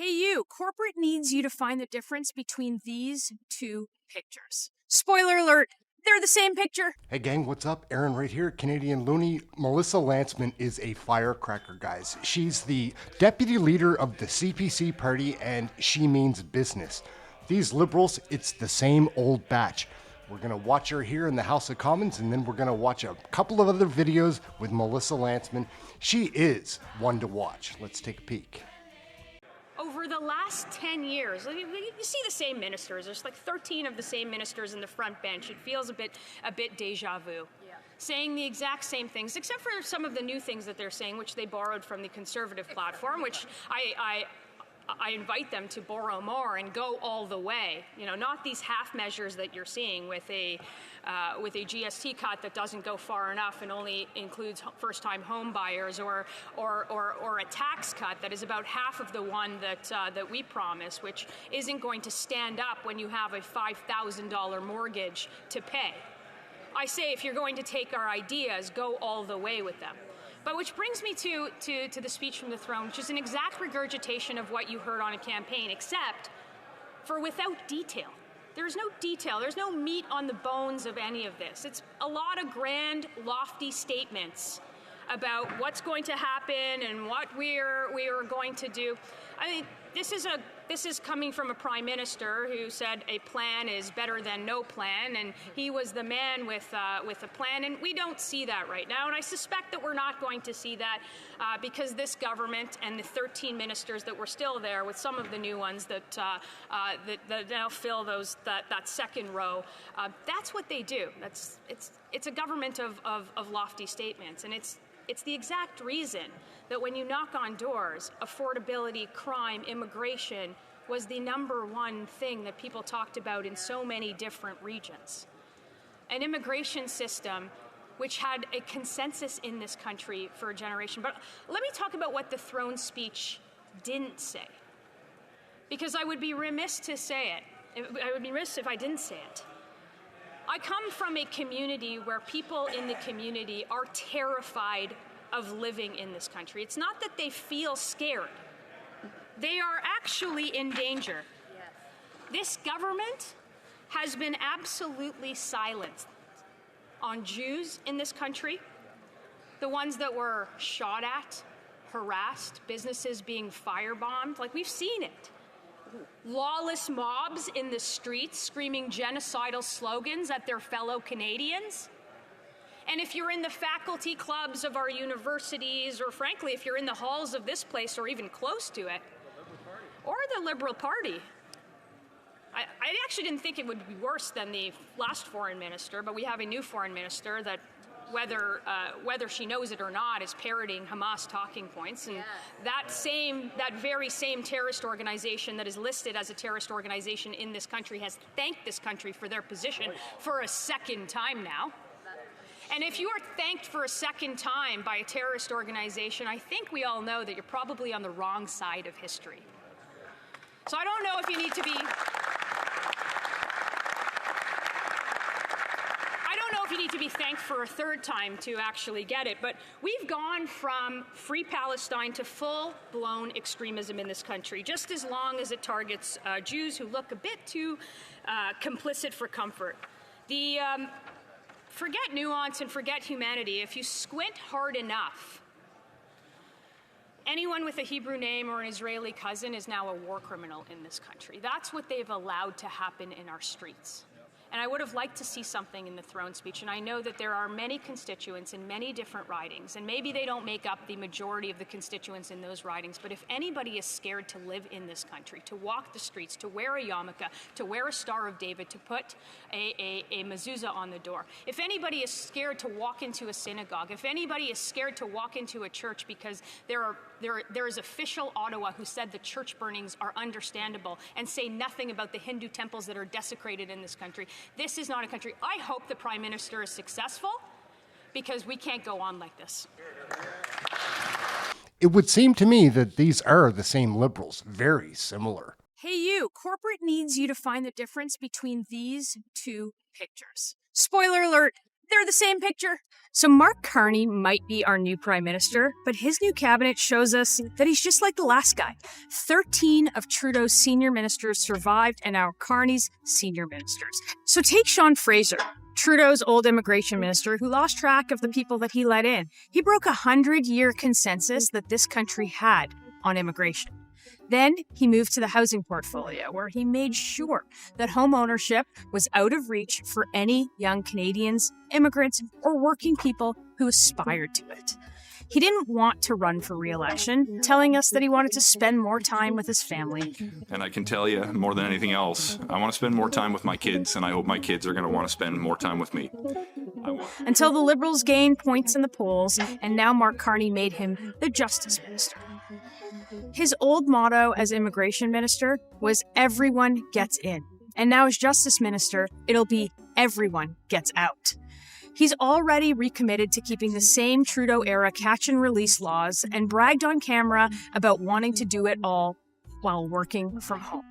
Hey you, corporate needs you to find the difference between these two pictures. Spoiler alert, they're the same picture. Hey gang, what's up? Aaron right here, Canadian Looney. Melissa Lantsman is a firecracker, guys. She's the deputy leader of the CPC party and she means business. These liberals, it's the same old batch. We're gonna watch her here in the House of Commons and then we're gonna watch a couple of other videos with Melissa Lantsman. She is one to watch. Let's take a peek. Over the last 10 years, you see the same ministers. There's like 13 of the same ministers in the front bench. It feels a bit deja vu. Yeah. Saying the exact same things, except for some of the new things that they're saying, which they borrowed from the Conservative platform, which I invite them to borrow more and go all the way. You know, not these half measures that you're seeing with a GST cut that doesn't go far enough and only includes first-time home buyers, or a tax cut that is about half of the one that we promise, which isn't going to stand up when you have a $5,000 mortgage to pay. I say, if you're going to take our ideas, go all the way with them. But which brings me to the speech from the throne, which is an exact regurgitation of what you heard on a campaign, except for without detail. There's no detail. There's no meat on the bones of any of this. It's a lot of grand, lofty statements about what's going to happen and what we are going to do. I mean, this is coming from a prime minister who said a plan is better than no plan, and he was the man with a plan, and we don't see that right now. And I suspect that we're not going to see that because this government and the 13 ministers that were still there, with some of the new ones that now fill that second row, that's what they do. It's a government of lofty statements, and it's the exact reason that when you knock on doors, affordability, crime, immigration was the number one thing that people talked about in so many different regions. An immigration system which had a consensus in this country for a generation. But let me talk about what the throne speech didn't say, because I would be remiss to say it. I would be remiss if I didn't say it. I come from a community where people in the community are terrified of living in this country. It's not that they feel scared. They are actually in danger. Yes. This government has been absolutely silent on Jews in this country, the ones that were shot at, harassed, businesses being firebombed. Like, we've seen it. Lawless mobs in the streets screaming genocidal slogans at their fellow Canadians. And if you're in the faculty clubs of our universities, or frankly, if you're in the halls of this place or even close to it, or the Liberal Party, I actually didn't think it would be worse than the last foreign minister, but we have a new foreign minister that, whether she knows it or not, is parroting Hamas talking points. And that very same terrorist organization that is listed as a terrorist organization in this country has thanked this country for their position for a second time now. And if you are thanked for a second time by a terrorist organization, I think we all know that you're probably on the wrong side of history. So I don't know if you need to be... thanked for a third time to actually get it, but we've gone from free Palestine to full-blown extremism in this country, just as long as it targets Jews who look a bit too complicit for comfort. Forget nuance and forget humanity. If you squint hard enough, anyone with a Hebrew name or an Israeli cousin is now a war criminal in this country. That's what they've allowed to happen in our streets. And I would have liked to see something in the throne speech. And I know that there are many constituents in many different ridings, and maybe they don't make up the majority of the constituents in those ridings. But if anybody is scared to live in this country, to walk the streets, to wear a yarmulke, to wear a Star of David, to put a mezuzah on the door, if anybody is scared to walk into a synagogue, if anybody is scared to walk into a church because there is official Ottawa who said the church burnings are understandable and say nothing about the Hindu temples that are desecrated in this country, this is not a country. I hope the Prime Minister is successful, because we can't go on like this. It would seem to me that these are the same liberals, very similar. Hey you, corporate needs you to find the difference between these two pictures. Spoiler alert, they're the same picture. So Mark Carney might be our new prime minister, but his new cabinet shows us that he's just like the last guy. 13 of Trudeau's senior ministers survived and now Carney's senior ministers. So take Sean Fraser, Trudeau's old immigration minister who lost track of the people that he let in. He broke a 100-year consensus that this country had on immigration. Then he moved to the housing portfolio, where he made sure that home ownership was out of reach for any young Canadians, immigrants, or working people who aspired to it. He didn't want to run for re-election, telling us that he wanted to spend more time with his family. And I can tell you, more than anything else, I want to spend more time with my kids, and I hope my kids are going to want to spend more time with me. Until the Liberals gained points in the polls, and now Mark Carney made him the Justice Minister. His old motto as immigration minister was everyone gets in. And now as justice minister, it'll be everyone gets out. He's already recommitted to keeping the same Trudeau-era catch and release laws and bragged on camera about wanting to do it all while working from home.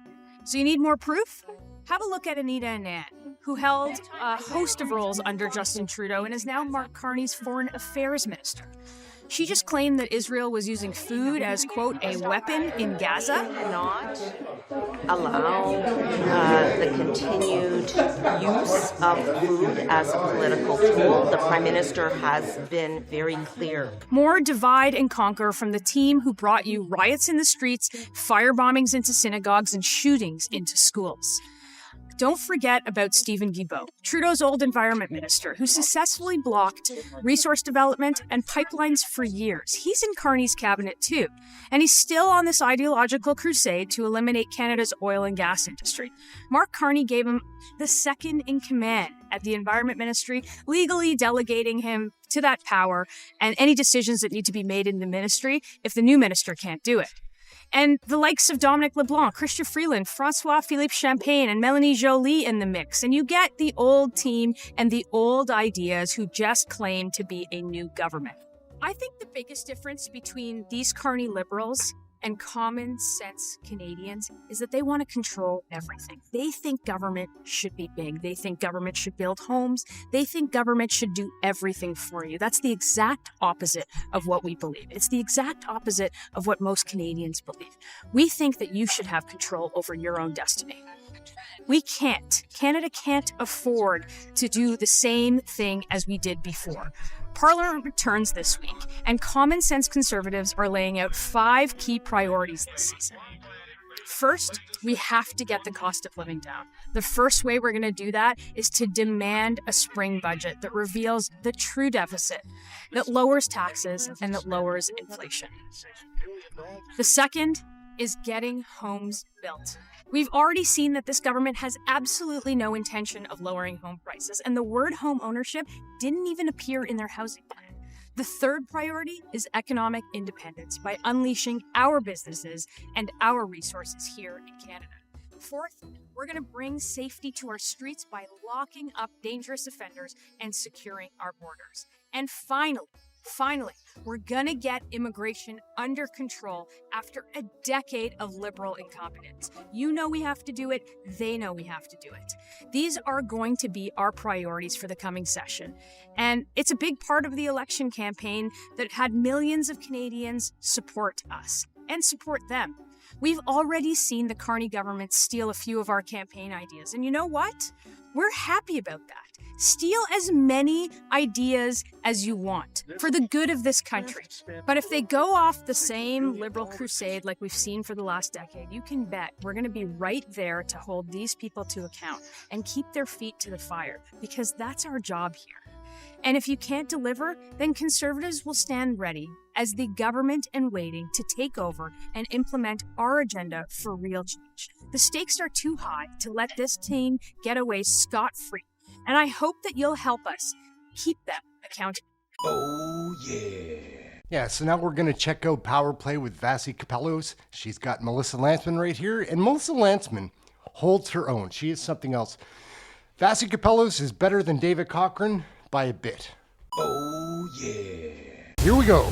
So you need more proof? Have a look at Anita Anand, who held a host of roles under Justin Trudeau and is now Mark Carney's foreign affairs minister. She just claimed that Israel was using food as, quote, a weapon in Gaza. Not allow the continued use of food as a political tool. The Prime Minister has been very clear. More divide and conquer from the team who brought you riots in the streets, fire bombings into synagogues, and shootings into schools. Don't forget about Stephen Guilbeault, Trudeau's old environment minister, who successfully blocked resource development and pipelines for years. He's in Carney's cabinet too, and he's still on this ideological crusade to eliminate Canada's oil and gas industry. Mark Carney gave him the second in command at the Environment Ministry, legally delegating him to that power and any decisions that need to be made in the ministry if the new minister can't do it. And the likes of Dominic LeBlanc, Chrystia Freeland, Francois-Philippe Champagne, and Melanie Joly in the mix. And you get the old team and the old ideas who just claim to be a new government. I think the biggest difference between these Carney Liberals and common sense Canadians is that they want to control everything. They think government should be big. They think government should build homes. They think government should do everything for you. That's the exact opposite of what we believe. It's the exact opposite of what most Canadians believe. We think that you should have control over your own destiny. We can't. Canada can't afford to do the same thing as we did before. Parliament returns this week, and common sense Conservatives are laying out 5 key priorities this season. First, we have to get the cost of living down. The first way we're going to do that is to demand a spring budget that reveals the true deficit, that lowers taxes, and that lowers inflation. The second is getting homes built. We've already seen that this government has absolutely no intention of lowering home prices, and the word home ownership didn't even appear in their housing plan. The third priority is economic independence by unleashing our businesses and our resources here in Canada. Fourth, we're going to bring safety to our streets by locking up dangerous offenders and securing our borders. And finally, we're gonna get immigration under control after a decade of liberal incompetence. You know we have to do it, they know we have to do it. These are going to be our priorities for the coming session. And it's a big part of the election campaign that had millions of Canadians support us and support them. We've already seen the Carney government steal a few of our campaign ideas. And you know what? We're happy about that. Steal as many ideas as you want for the good of this country. But if they go off the same liberal crusade like we've seen for the last decade, you can bet we're going to be right there to hold these people to account and keep their feet to the fire, because that's our job here. And if you can't deliver, then Conservatives will stand ready as the government in waiting to take over and implement our agenda for real change. The stakes are too high to let this team get away scot-free. And I hope that you'll help us keep them accountable. Oh, yeah. Yeah, so now we're going to check out Power Play with Vasi Kapelos. She's got Melissa Lantsman right here, and Melissa Lantsman holds her own. She is something else. Vasi Kapelos is better than David Cochrane by a bit. Oh, yeah. Here we go.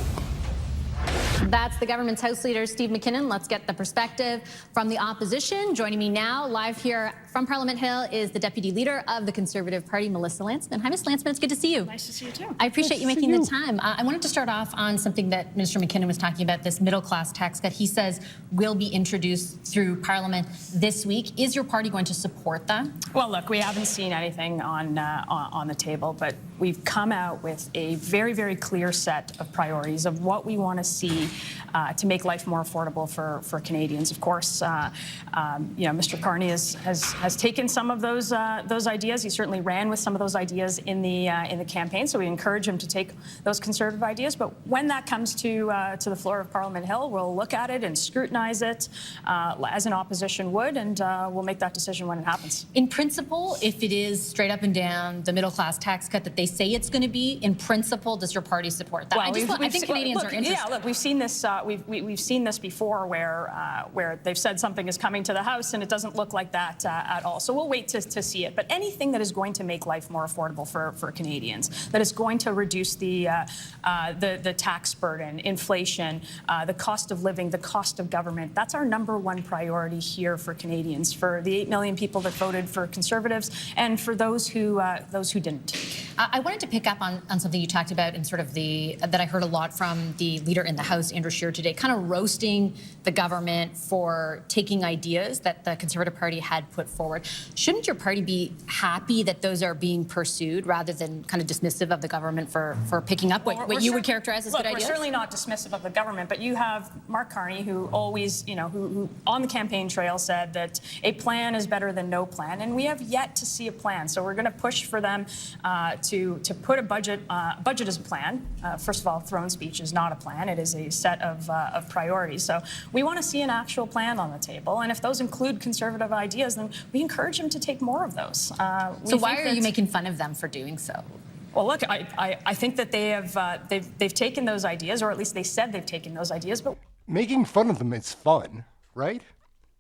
That's the government's House Leader, Steve McKinnon. Let's get the perspective from the opposition. Joining me now, live here from Parliament Hill, is the Deputy Leader of the Conservative Party, Melissa Lantsman. Hi, Ms. Lantsman. It's good to see you. Nice to see you, too. I appreciate you making the time. I wanted to start off on something that Minister McKinnon was talking about, this middle-class tax cut. He says will be introduced through Parliament this week. Is your party going to support that? Well, look, we haven't seen anything on the table, but we've come out with a very, very clear set of priorities of what we want to see to make life more affordable for Canadians. Of course, Mr. Carney has taken some of those ideas. He certainly ran with some of those ideas in the campaign. So we encourage him to take those Conservative ideas. But when that comes to the floor of Parliament Hill, we'll look at it and scrutinize it as an opposition would, and we'll make that decision when it happens. In principle, if it is straight up and down the middle-class tax cut that they say it's going to be, in principle, does your party support that? Well, I think Canadians are interested. Yeah, look, we've seen this. We've seen this before, where they've said something is coming to the House and it doesn't look like that at all. So we'll wait to see it. But anything that is going to make life more affordable for Canadians, that is going to reduce the tax burden, inflation, the cost of living, the cost of government, that's our #1 priority here for Canadians, for the 8 million people that voted for Conservatives, and for those who didn't. I wanted to pick up on something you talked about, and sort of that I heard a lot from the leader in the House, Andrew Scheer, today, kind of roasting the government for taking ideas that the Conservative Party had put forward. Shouldn't your party be happy that those are being pursued rather than kind of dismissive of the government for picking up what you would characterize as good ideas? We're certainly not dismissive of the government, but you have Mark Carney, who always, who on the campaign trail said that a plan is better than no plan, and we have yet to see a plan. So we're going to push for them to put a budget. Budget is a plan. First of all, throne speech is not a plan. It is a set of priorities. So we want to see an actual plan on the table, and if those include Conservative ideas, then we encourage them to take more of those. So why are you making fun of them for doing so? Well, look, I think that they've taken those ideas, or at least they said they've taken those ideas, but Making fun of them is fun, right?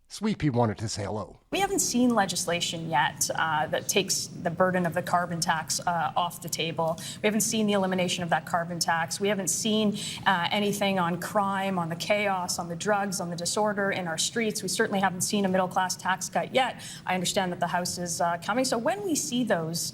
Sweet Pea wanted to say hello. we haven't seen legislation yet that takes the burden of the carbon tax off the table. We haven't seen the elimination of that carbon tax. We haven't seen anything on crime, on the chaos, on the drugs, on the disorder in our streets. We certainly haven't seen a middle-class tax cut yet. I understand that the House is coming. So when we see those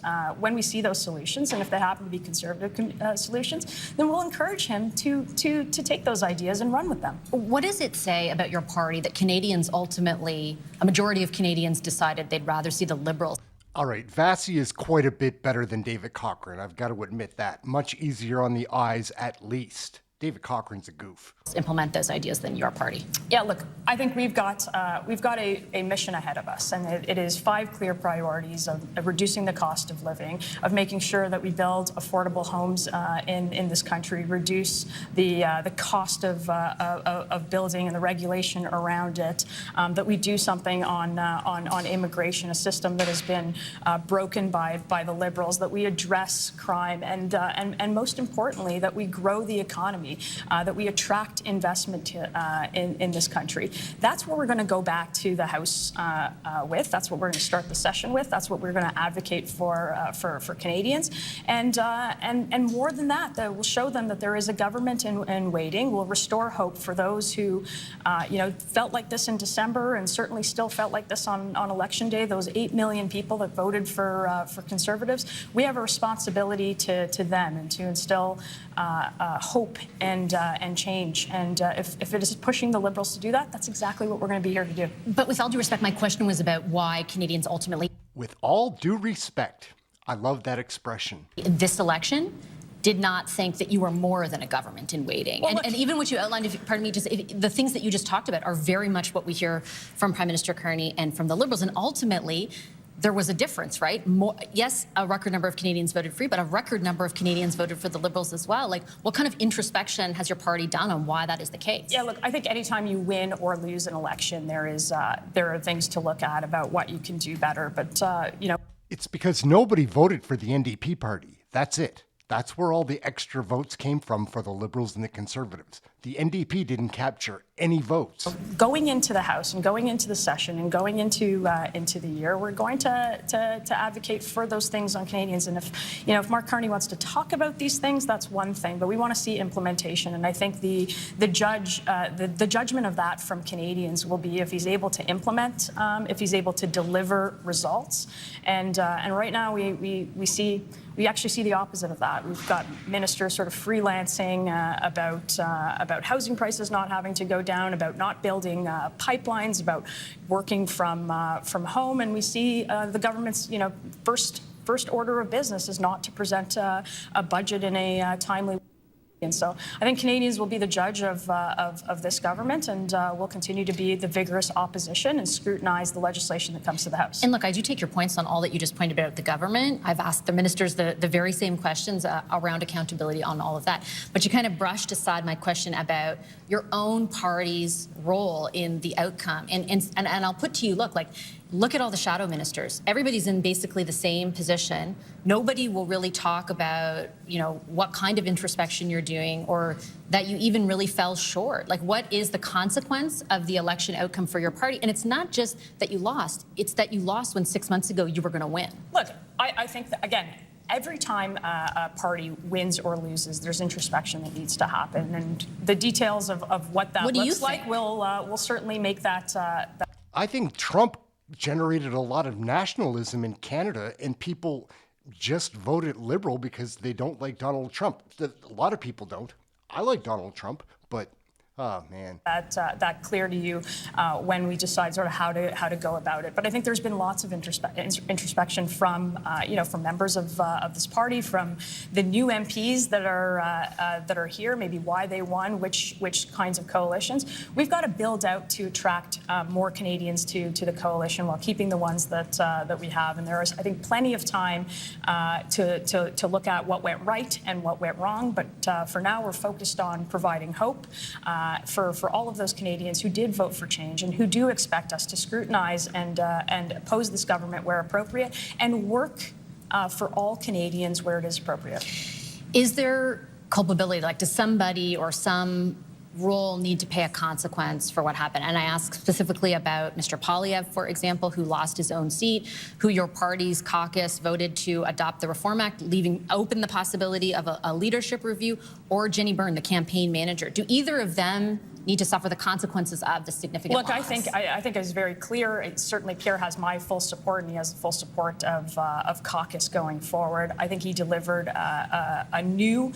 solutions, and if they happen to be Conservative solutions, then we'll encourage him to take those ideas and run with them. What does it say about your party that Canadians ultimately, a majority of Canadians decided they'd rather see the Liberals? All right, Vassy is quite a bit better than David Cochrane. I've got to admit that. Much easier on the eyes, at least. David Cochrane's a goof. Implement those ideas than your party. Yeah, look, I think we've got a mission ahead of us, and it is 5 clear priorities of reducing the cost of living, of making sure that we build affordable homes in this country, reduce the cost of building and the regulation around it, that we do something on immigration, a system that has been broken by the Liberals, that we address crime, and most importantly, that we grow the economy, that we attract investment in this country. That's what we're going to go back to the House with. That's what we're going to start the session with. That's what we're going to advocate for Canadians. And more than that, we'll show them that there is a government in waiting. We'll restore hope for those who, felt like this in December and certainly still felt like this on Election Day. Those 8 million people that voted for Conservatives. We have a responsibility to them and to instill hope and change. And if it is pushing the Liberals to do that, that's exactly what we're going to be here to do. But with all due respect, my question was about why Canadians ultimately... With all due respect, I love that expression. This election did not think that you were more than a government in waiting. Well, and even what you outlined, the things that you just talked about are very much what we hear from Prime Minister Carney and from the Liberals. And ultimately, there was a difference, right? Yes, a record number of Canadians voted free, but a record number of Canadians voted for the Liberals as well. Like, what kind of introspection has your party done on why that is the case? Yeah, look, I think anytime you win or lose an election, there are things to look at about what you can do better. But, It's because nobody voted for the NDP party. That's it. That's where all the extra votes came from for the Liberals and the Conservatives. the NDP didn't capture any votes. Going into the House and going into the session and going into the year, we're going to advocate for those things on Canadians. And if Mark Carney wants to talk about these things, that's one thing. But we want to see implementation. And I think the judgment of that from Canadians will be if he's able to implement, if he's able to deliver results. And right now we actually see the opposite of that. We've got ministers sort of freelancing about housing prices not having to go down, about not building pipelines, about working from home, and we see the government's first order of business is not to present a budget in a timely way. And so I think Canadians will be the judge of this government, and will continue to be the vigorous opposition and scrutinize the legislation that comes to the House. And look, I do take your points on all that you just pointed about the government. I've asked the ministers the very same questions around accountability on all of that. But you kind of brushed aside my question about your own party's role in the outcome. And I'll put to you, look at all the shadow ministers. Everybody's in basically the same position. Nobody will really talk about, what kind of introspection you're doing or that you even really fell short. Like, what is the consequence of the election outcome for your party? And it's not just that you lost. It's that you lost when 6 months ago you were going to win. Look, I think that, again, every time a party wins or loses, there's introspection that needs to happen. And the details of what that looks like will certainly make that. I think Trump generated a lot of nationalism in Canada, and people just voted Liberal because they don't like Donald Trump. A lot of people don't. I like Donald Trump, but oh man, that clear to you when we decide sort of how to go about it. But I think there's been lots of introspection from from members of this party, from the new MPs that are here, maybe why they won, which kinds of coalitions. We've got to build out to attract more Canadians to the coalition while keeping the ones that we have. And there is, I think, plenty of time to look at what went right and what went wrong. But for now, we're focused on providing hope. For all of those Canadians who did vote for change and who do expect us to scrutinize and oppose this government where appropriate and work for all Canadians where it is appropriate. Is there culpability? Like, does somebody or some role need to pay a consequence for what happened? And I ask specifically about Mr. Poilievre, for example, who lost his own seat, who your party's caucus voted to adopt the Reform Act, leaving open the possibility of a leadership review, or Jenny Byrne, the campaign manager. Do either of them need to suffer the consequences of the significant loss? I think it's very clear. Certainly, Pierre has my full support, and he has the full support of caucus going forward. I think he delivered a new,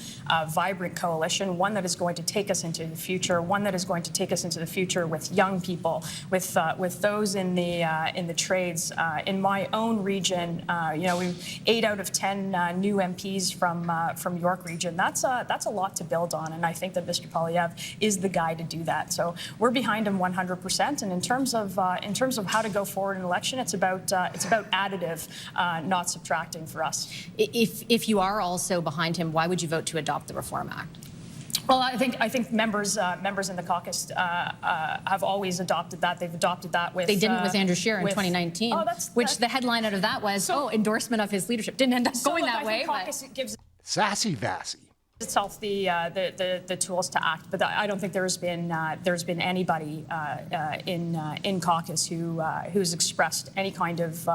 vibrant coalition, one that is going to take us into the future, one that is going to take us into the future with young people, with those in the trades. In my own region, we 8 out of 10 new MPs from York region. That's a lot to build on, and I think that Mr. Poilievre is the guy to do that. So we're behind him 100%. And in terms of how to go forward in an election, it's about additive, not subtracting for us. If you are also behind him, why would you vote to adopt the Reform Act? Well, I think members in the caucus have always adopted that. They've adopted that with. They didn't with Andrew Scheer in 2019, which the headline out of that was, endorsement of his leadership. Didn't end up going that way. Caucus gives Sassy Vassy itself the tools to act, but I don't think there's been anybody in caucus who's expressed any kind of.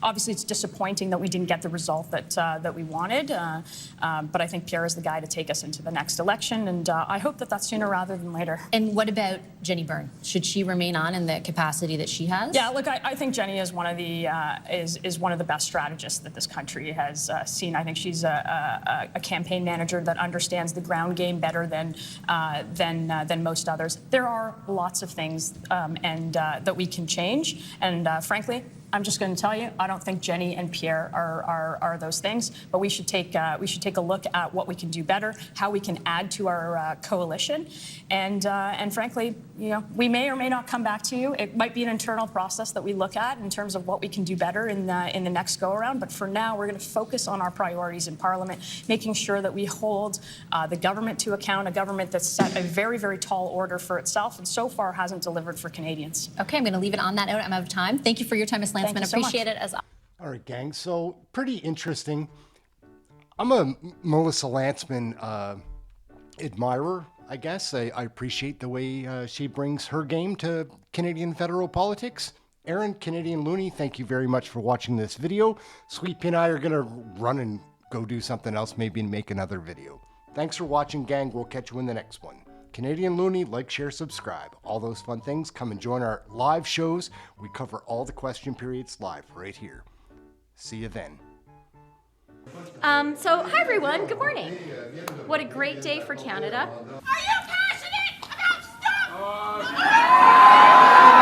Obviously, it's disappointing that we didn't get the result that we wanted, but I think Pierre is the guy to take us into the next election, and I hope that that's sooner rather than later. And what about Jenny Byrne? Should she remain on in the capacity that she has? Yeah, look, I think Jenny is one of the best strategists that this country has seen. I think she's a campaign manager that understands the ground game better than most others. There are lots of things that we can change, and frankly, I'm just going to tell you, I don't think Jenny and Pierre are those things. But we should take a look at what we can do better, how we can add to our coalition, and frankly, we may or may not come back to you. It might be an internal process that we look at in terms of what we can do better in the next go around. But for now, we're going to focus on our priorities in Parliament, making sure that we hold the government to account, a government that's set a very, very tall order for itself, and so far hasn't delivered for Canadians. Okay, I'm going to leave it on that note. I'm out of time. Thank you for your time, Ms. Lantsman. Appreciate it as always. All right, gang. So pretty interesting. I'm a Melissa Lantsman admirer. I guess I appreciate the way she brings her game to Canadian federal politics. Aaron, Canadian Looney, thank you very much for watching this video. Sweet Pea and I are going to run and go do something else, maybe make another video. Thanks for watching, gang. We'll catch you in the next one. Canadian Looney, like, share, subscribe. All those fun things. Come and join our live shows. We cover all the question periods live right here. See you then. Hi everyone, good morning. What a great day for Canada. Are you passionate about stuff?